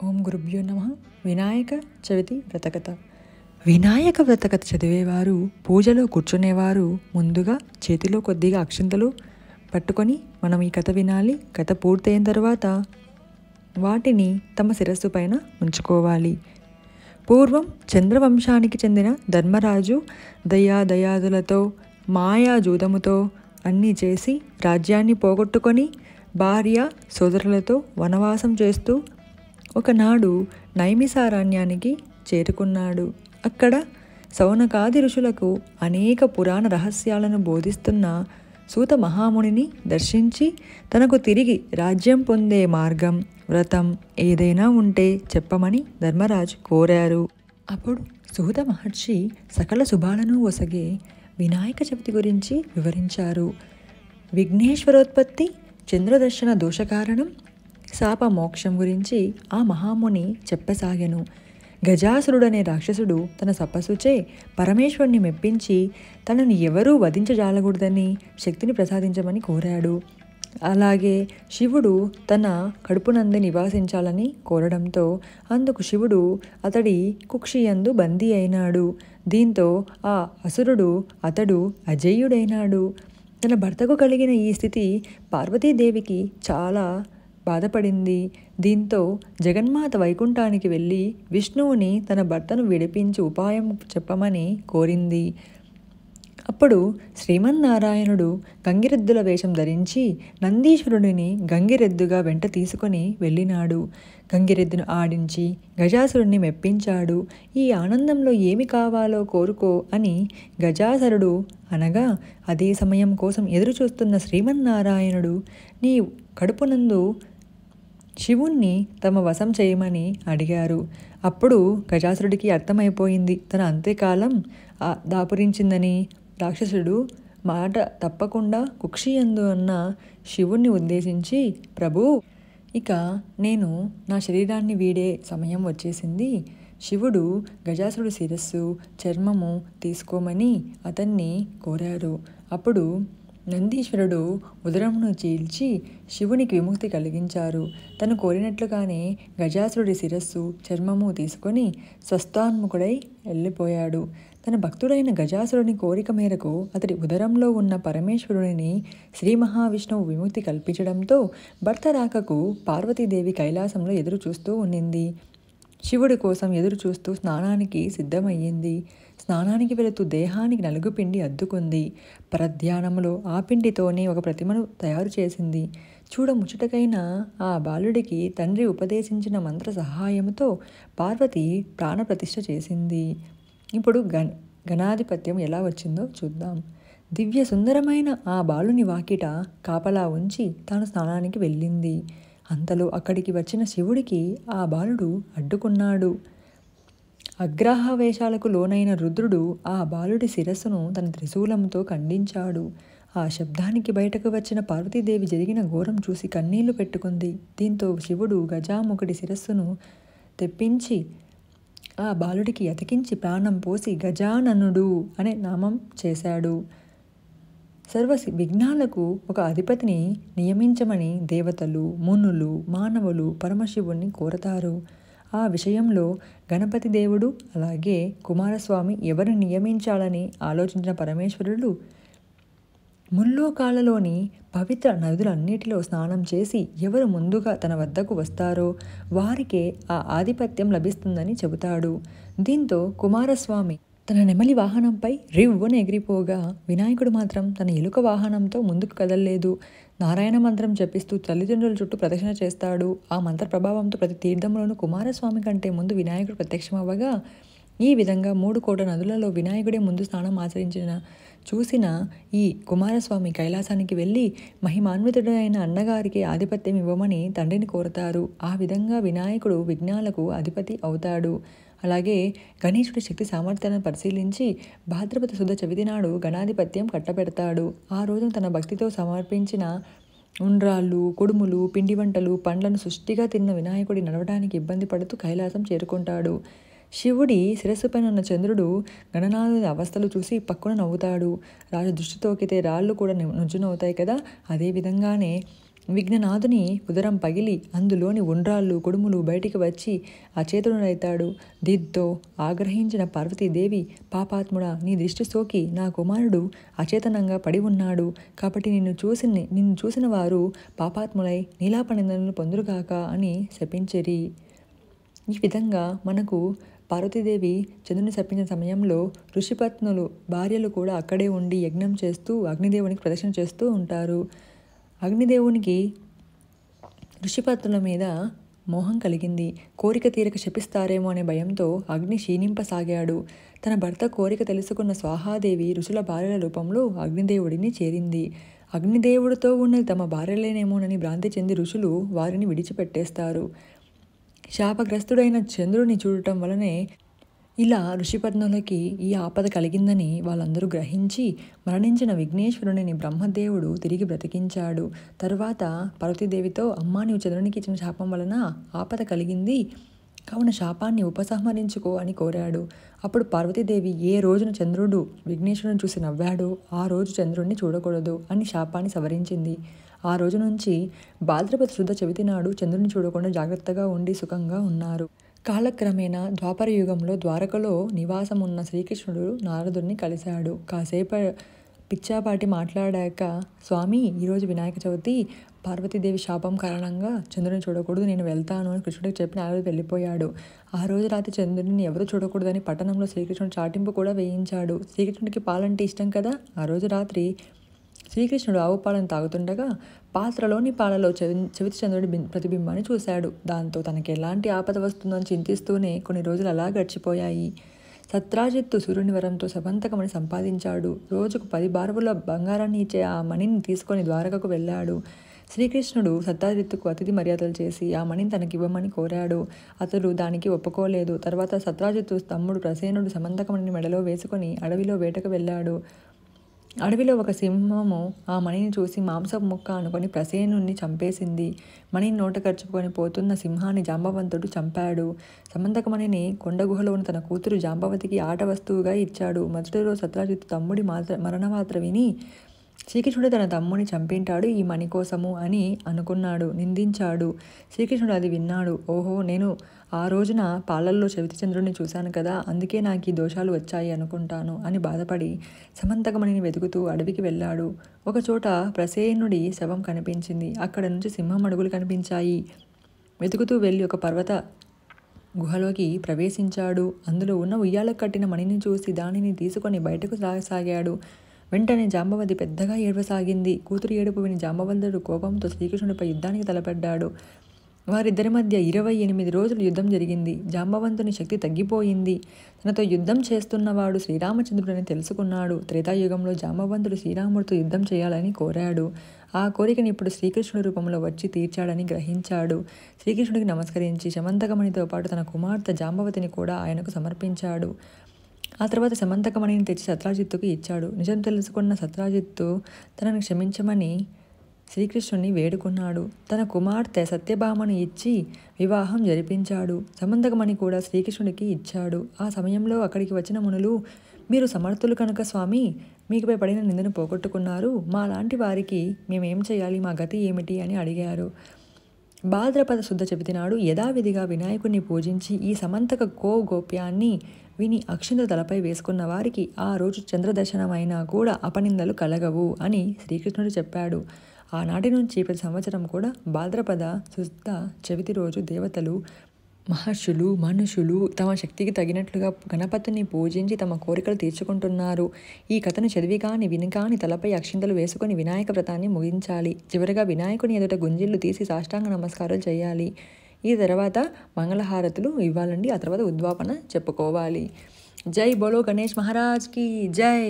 ఓం గురుభ్యో నమః. వినాయక చవితి వ్రతకథ. వినాయక వ్రతకథ చదివేవారు, పూజలో కూర్చునేవారు ముందుగా చేతిలో కొద్దిగా అక్షింతలు పట్టుకొని మనం ఈ కథ వినాలి. కథ పూర్తయిన తర్వాత వాటిని తమ శిరస్సు పైన ఉంచుకోవాలి. పూర్వం చంద్రవంశానికి చెందిన ధర్మరాజు దయాదయాదులతో మాయాజూదముతో అన్నీ చేసి రాజ్యాన్ని పోగొట్టుకొని భార్య సోదరులతో వనవాసం చేస్తూ ఒకనాడు నైమిసారణ్యానికి చేరుకున్నాడు. అక్కడ శౌనకాది ఋషులకు అనేక పురాణ రహస్యాలను బోధిస్తున్న సూత మహామునిని దర్శించి తనకు తిరిగి రాజ్యం పొందే మార్గం, వ్రతం ఏదైనా ఉంటే చెప్పమని ధర్మరాజు కోరారు. అప్పుడు సూత మహర్షి సకల శుభాలను ఒసగే వినాయక చవితి గురించి వివరించారు. విఘ్నేశ్వరోత్పత్తి, చంద్రదర్శన దోషకారణం, శాప మోక్షం గురించి ఆ మహాముని చెప్పసాగెను. గజాసురుడనే రాక్షసుడు తన తపస్సుచే పరమేశ్వరుని మెప్పించి తనను ఎవరూ వధించజాలకూడదని శక్తిని ప్రసాదించమని కోరాడు. అలాగే శివుడు తన కడుపునందు నివాసించాలని కోరడంతో అందుకు శివుడు అతడి కుక్షియందు బందీ అయినాడు. దీంతో ఆ అసురుడు అతడు అజేయుడైనాడు. తన భర్తకు కలిగిన ఈ స్థితి పార్వతీదేవికి చాలా బాధపడింది. దీంతో జగన్మాత వైకుంఠానికి వెళ్ళి విష్ణువుని తన భర్తను విడిపించి ఉపాయం చెప్పమని కోరింది. అప్పుడు శ్రీమన్నారాయణుడు గంగిరెద్దుల వేషం ధరించి నందీశ్వరుడిని గంగిరెద్దుగా వెంట తీసుకొని వెళ్ళినాడు. గంగిరెద్దును ఆడించి గజాసురుడిని మెప్పించాడు. ఈ ఆనందంలో ఏమి కావాలో కోరుకో అని గజాసురుడు అనగా అదే సమయం కోసం ఎదురుచూస్తున్న శ్రీమన్నారాయణుడు నీ కడుపునందు శివుణ్ణి తమ వశం చేయమని అడిగారు. అప్పుడు గజాసురుడికి అర్థమైపోయింది తన అంత్యకాలం దాపురించిందని. రాక్షసుడు మాట తప్పకుండా కుక్షియందు ఉన్న శివుణ్ణి ఉద్దేశించి, ప్రభూ, ఇక నేను నా శరీరాన్ని వీడే సమయం వచ్చేసింది. శివుడు గజాసురుడి శిరస్సు, చర్మము తీసుకోమని అతన్ని కోరారు. అప్పుడు నందీశ్వరుడు ఉదరమును చీల్చి శివునికి విముక్తి కలిగించారు. తను కోరినట్లుగానే గజాసురుడి శిరస్సు, చర్మము తీసుకొని స్వస్థాన్ముఖుడై వెళ్ళిపోయాడు. తన భక్తుడైన గజాసురుని కోరిక మేరకు అతడి ఉదరంలో ఉన్న పరమేశ్వరుడిని శ్రీ మహావిష్ణువు విముక్తి కల్పించడంతో భర్త రాకకు పార్వతీదేవి కైలాసంలో ఎదురు చూస్తూ ఉండింది. శివుడి కోసం ఎదురు చూస్తూ స్నానానికి సిద్ధమయ్యింది. స్నానానికి వెళుతూ దేహానికి నలుగుపిండి అద్దుకుంది. పరధ్యానంలో ఆ పిండితోనే ఒక ప్రతిమను తయారు చేసింది. చూడముచ్చటకైన ఆ బాలుడికి తండ్రి ఉపదేశించిన మంత్ర సహాయంతో పార్వతి ప్రాణప్రతిష్ఠ చేసింది. ఇప్పుడు గణాధిపత్యం ఎలా వచ్చిందో చూద్దాం. దివ్య సుందరమైన ఆ బాలుని వాకిట కాపలా ఉంచి తాను స్నానానికి వెళ్ళింది. అంతలో అక్కడికి వచ్చిన శివుడికి ఆ బాలుడు అడ్డుకున్నాడు. అగ్రహావేశాలకు లోనైన రుద్రుడు ఆ బాలుడి శిరస్సును తన త్రిశూలంతో ఖండించాడు. ఆ శబ్దానికి బయటకు వచ్చిన పార్వతీదేవి జరిగిన ఘోరం చూసి కన్నీళ్లు పెట్టుకుంది. దీంతో శివుడు గజాముఖుడి శిరస్సును తెప్పించి ఆ బాలుడికి అతికించి ప్రాణం పోసి గజాననుడు అనే నామం చేశాడు. సర్వ విఘ్నాలకు ఒక అధిపతిని నియమించమని దేవతలు, మునులు, మానవులు పరమశివుణ్ణి కోరతారు. ఆ విషయంలో గణపతి దేవుడు అలాగే కుమారస్వామి ఎవరిని నియమించాలని ఆలోచించిన పరమేశ్వరుడు ముల్లోకాలలోని పవిత్ర నదులన్నిటిలో స్నానం చేసి ఎవరు ముందుగా తన వద్దకు వస్తారో వారికే ఆ ఆధిపత్యం లభిస్తుందని చెబుతాడు. దీంతో కుమారస్వామి తన నెమలి వాహనంపై రివ్వున ఎగిరిపోగా వినాయకుడు మాత్రం తన ఎలుక వాహనంతో ముందుకు కదలలేదు. నారాయణ మంత్రం జపిస్తూ తల్లిదండ్రుల చుట్టూ ప్రదక్షిణ చేస్తాడు. ఆ మంత్ర ప్రభావంతో ప్రతి తీర్థంలోనూ కుమారస్వామి కంటే ముందు వినాయకుడు ప్రత్యక్షమవ్వగా ఈ విధంగా 3 కోట్ల నదులలో వినాయకుడే ముందు స్నానం చూసిన ఈ కుమారస్వామి కైలాసానికి వెళ్ళి మహిమాన్వితుడైన అన్నగారికి ఆధిపత్యం ఇవ్వమని తండ్రిని కోరతారు. ఆ విధంగా వినాయకుడు విఘ్నాలకు అధిపతి అవుతాడు. అలాగే గణేశుడి శక్తి సామర్థ్యాలను పరిశీలించి భాద్రపద శుద్ధ చవితి నాడు గణాధిపత్యం కట్టబెడతాడు. ఆ రోజున తన భక్తితో సమర్పించిన ఉండ్రాళ్ళు, కుడుములు, పిండి వంటలు, పండ్లను సుష్టిగా తిన్న వినాయకుడి నడవడానికి ఇబ్బంది పడుతూ కైలాసం చేరుకుంటాడు. శివుడి శిరస్సుపైన ఉన్న చంద్రుడు గణనాథుని అవస్థలు చూసి పక్కున నవ్వుతాడు. రాజు దృష్టి తోకితే రాళ్ళు కూడా నుజ్జునవుతాయి కదా, అదేవిధంగానే విఘ్ననాథుని ఉదరం పగిలి అందులోని ఉండ్రాళ్ళు కుడుములు బయటికి వచ్చి అచేతనుడైతాడు. దీంతో ఆగ్రహించిన పార్వతీదేవి, పాపాత్ముడా, నీ దృష్టి సోకి నా కుమారుడు అచేతనంగా పడి ఉన్నాడు. కాబట్టి నిన్ను చూసిన వారు పాపాత్ములై నీలాపనిందనలు పొందురుగాక అని శపించిరి. ఈ విధంగా మనకు పార్వతీదేవి చంద్రుని శపించిన సమయంలో ఋషిపత్నులు భార్యలు కూడా అక్కడే ఉండి యజ్ఞం చేస్తూ అగ్నిదేవునికి ప్రదర్శన చేస్తూ ఉంటారు. అగ్నిదేవునికి ఋషిపత్నుల మీద మోహం కలిగింది. కోరిక తీరక శపిస్తారేమో అనే భయంతో అగ్ని క్షీణింపసాగాడు. తన భర్త కోరిక తెలుసుకున్న స్వాహాదేవి ఋషుల భార్యల రూపంలో అగ్నిదేవుడిని చేరింది. అగ్నిదేవుడితో ఉన్నది తమ భార్యలేనేమోనని భ్రాంతి చెంది ఋషులు వారిని విడిచిపెట్టేస్తారు. శాపగ్రస్తుడైన చంద్రుని చూడటం వలనే ఇలా ఋషిపత్నులకి ఈ ఆపద కలిగిందని వాళ్ళందరూ గ్రహించి మరణించిన విఘ్నేశ్వరుని బ్రహ్మదేవుడు తిరిగి బ్రతికించాడు. తరువాత పార్వతీదేవితో, అమ్మా, నీవు చంద్రునికి ఇచ్చిన శాపం వలన ఆపద కలిగింది, కావున శాపాన్ని ఉపసంహరించుకో అని కోరాడు. అప్పుడు పార్వతీదేవి, ఏ రోజున చంద్రుడు విఘ్నేశ్వరుని చూసి నవ్వాడో ఆ రోజు చంద్రుడిని చూడకూడదు అని శాపాన్ని సవరించింది. ఆ రోజు నుంచి భాద్రపద శుద్ధ చవితి నాడు చంద్రుని చూడకుండా జాగ్రత్తగా ఉండి సుఖంగా ఉన్నారు. కాలక్రమేణా ద్వాపర యుగంలో ద్వారకలో నివాసం ఉన్న శ్రీకృష్ణుడు నారదుడిని కలిశాడు. కాసేపు పిచ్చాపాటి మాట్లాడాక, స్వామి, ఈరోజు వినాయక చవితి, పార్వతీదేవి శాపం కారణంగా చంద్రుని చూడకూడదు, నేను వెళ్తాను అని కృష్ణుడికి చెప్పి నారదుడు వెళ్ళిపోయాడు. ఆ రోజు రాత్రి చంద్రుడిని ఎవరు చూడకూడదని పట్టణంలో శ్రీకృష్ణుడు చాటింపు కూడా వేయించాడు. శ్రీకృష్ణుడికి పాలంటే ఇష్టం కదా. ఆ రోజు రాత్రి శ్రీకృష్ణుడు ఆవు పాలను తాగుతుండగా పాత్రలోని పాలలో చవితి చంద్రుడి ప్రతిబింబాన్ని చూశాడు. దాంతో తనకి ఎలాంటి ఆపద వస్తుందో అని చింతిస్తూనే కొన్ని రోజులు అలా గడిచిపోయాయి. సత్రాజిత్తు సూర్యుని వరంతో శమంతకమణి సంపాదించాడు. రోజుకు 10 బారువుల బంగారాన్ని ఇచ్చే ఆ మణిని తీసుకొని ద్వారకకు వెళ్ళాడు. శ్రీకృష్ణుడు సత్రాజిత్తుకు అతిథి మర్యాదలు చేసి ఆ మణిని తనకివ్వమని కోరాడు. అతడు దానికి ఒప్పుకోలేదు. తర్వాత సత్రాజిత్తు తమ్ముడు ప్రసేనుడు శమంతకమణిని మెడలో వేసుకొని అడవిలో వేటకు వెళ్ళాడు. అడవిలో ఒక సింహము ఆ మణిని చూసి మాంసపు ముక్క అనుకొని ప్రసేనుణ్ణి చంపేసింది. మణిని నోట కరుచుకొని పోతున్న సింహాన్ని జాంబవంతుడు చంపాడు. సమంతకమణిని కొండగుహలో ఉన్న తన కూతురు జాంబవతికి ఆట వస్తువుగా ఇచ్చాడు. మొదటి రోజు సత్రాజిత్తు తమ్ముడి మరణవార్త విని శ్రీకృష్ణుడు తన తమ్ముని చంపింటాడు ఈ మణి కోసము అని అనుకున్నాడు, నిందించాడు. శ్రీకృష్ణుడు అది విన్నాడు. ఓహో, నేను ఆ రోజున పాలల్లో చవితి చంద్రుడిని చూశాను కదా, అందుకే నాకు ఈ దోషాలు వచ్చాయి అనుకుంటాను అని బాధపడి సమంతకమణిని వెతుకుతూ అడవికి వెళ్ళాడు. ఒకచోట ప్రసేనుడి శవం కనిపించింది. అక్కడ నుంచి సింహం అడుగులు కనిపించాయి. వెతుకుతూ వెళ్ళి ఒక పర్వత గుహలోకి ప్రవేశించాడు. అందులో ఉన్న ఉయ్యాలకు కట్టిన మణిని చూసి దానిని తీసుకొని బయటకు సాగాడు. వెంటనే జాంబవతి పెద్దగా ఏడవసాగింది. కూతురు ఏడుపు విని జాంబవంతుడు కోపంతో శ్రీకృష్ణుడిపై యుద్ధానికి తలపడ్డాడు. వారిద్దరి మధ్య 28 రోజులు యుద్ధం జరిగింది. జాంబవంతుని శక్తి తగ్గిపోయింది. తనతో యుద్ధం చేస్తున్నవాడు శ్రీరామచంద్రుడని తెలుసుకున్నాడు. త్రేతాయుగంలో జాంబవంతుడు శ్రీరాముడితో యుద్ధం చేయాలని కోరాడు. ఆ కోరికని ఇప్పుడు శ్రీకృష్ణుడి రూపంలో వచ్చి తీర్చాడని గ్రహించాడు. శ్రీకృష్ణుడికి నమస్కరించి శమంతకమణితో పాటు తన కుమార్తె జాంబవతిని కూడా ఆయనకు సమర్పించాడు. ఆ తర్వాత శమంతకమణిని తెచ్చి సత్రాజిత్తుకు ఇచ్చాడు. నిజం తెలుసుకున్న సత్రాజిత్తు తనను క్షమించమని శ్రీకృష్ణుని వేడుకున్నాడు. తన కుమార్తె సత్యభామను ఇచ్చి వివాహం జరిపించాడు. సమంతకమణి కూడా శ్రీకృష్ణుడికి ఇచ్చాడు. ఆ సమయంలో అక్కడికి వచ్చిన మునులు, మీరు సమర్థులు కనుక స్వామి, మీకుపై పడిన నిందను పోగొట్టుకున్నారు. మా లాంటి వారికి మేమేం చేయాలి, మా గతి ఏమిటి అని అడిగారు. భాద్రపద శుద్ధ చవితి నాడు యథావిధిగా వినాయకుడిని పూజించి ఈ సమంతక గోప్యాన్ని విని అక్షింత తలపై వేసుకున్న వారికి ఆ రోజు చంద్రదర్శనమైనా కూడా అపనిందలు కలగవు అని శ్రీకృష్ణుడు చెప్పాడు. ఆనాటి నుంచి ప్రతి సంవత్సరం కూడా భాద్రపద శుద్ధ చవితి రోజు దేవతలు, మహర్షులు, మనుషులు తమ శక్తికి తగినట్లుగా గణపతిని పూజించి తమ కోరికలు తీర్చుకుంటున్నారు. ఈ కథను చదివి కాని విని కాని తలపై అక్షింతలు వేసుకొని వినాయక వ్రతాన్ని ముగించాలి. చివరిగా వినాయకుని ఎదుట గుంజిళ్ళు తీసి సాష్టాంగ నమస్కారాలు చేయాలి. ఈ తర్వాత మంగళహారతులు ఇవ్వాలండి. ఆ తర్వాత ఉద్వాపన చెప్పుకోవాలి. జై బోలో గణేష్ మహారాజ్కి జై.